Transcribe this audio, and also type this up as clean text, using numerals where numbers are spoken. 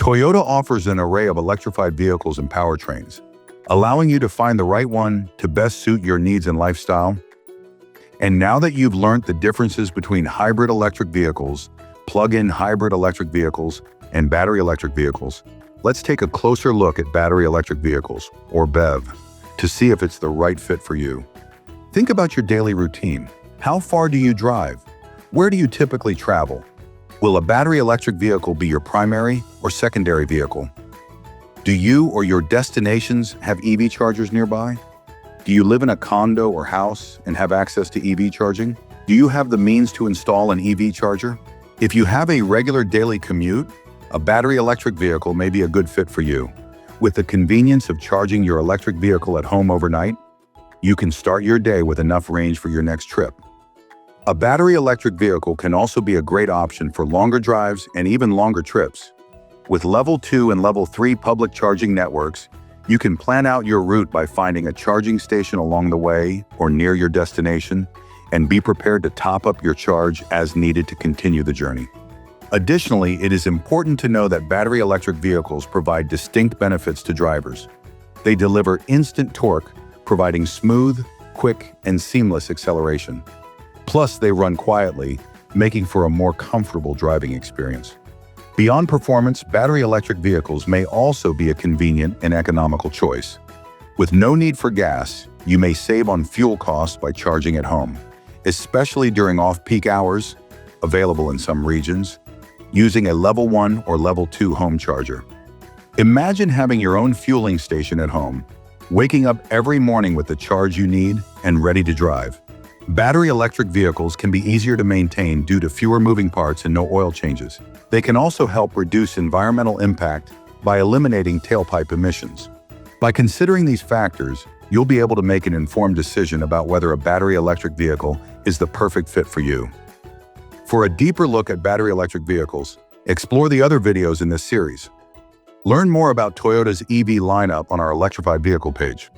Toyota offers an array of electrified vehicles and powertrains, allowing you to find the right one to best suit your needs and lifestyle. And now that you've learned the differences between hybrid electric vehicles, plug-in hybrid electric vehicles, and battery electric vehicles, let's take a closer look at battery electric vehicles, or BEV, to see if it's the right fit for you. Think about your daily routine. How far do you drive? Where do you typically travel? Will a battery electric vehicle be your primary or secondary vehicle? Do you or your destinations have EV chargers nearby? Do you live in a condo or house and have access to EV charging? Do you have the means to install an EV charger? If you have a regular daily commute, a battery electric vehicle may be a good fit for you. With the convenience of charging your electric vehicle at home overnight, you can start your day with enough range for your next trip. A battery electric vehicle can also be a great option for longer drives and even longer trips. With Level 2 and Level 3 public charging networks, you can plan out your route by finding a charging station along the way or near your destination, and be prepared to top up your charge as needed to continue the journey. Additionally, it is important to know that battery electric vehicles provide distinct benefits to drivers. They deliver instant torque, providing smooth, quick, and seamless acceleration. Plus, they run quietly, making for a more comfortable driving experience. Beyond performance, battery electric vehicles may also be a convenient and economical choice. With no need for gas, you may save on fuel costs by charging at home, especially during off-peak hours, available in some regions, using a Level 1 or Level 2 home charger. Imagine having your own fueling station at home, waking up every morning with the charge you need and ready to drive. Battery electric vehicles can be easier to maintain due to fewer moving parts and no oil changes. They can also help reduce environmental impact by eliminating tailpipe emissions. By considering these factors, you'll be able to make an informed decision about whether a battery electric vehicle is the perfect fit for you. For a deeper look at battery electric vehicles, explore the other videos in this series. Learn more about Toyota's EV lineup on our electrified vehicle page.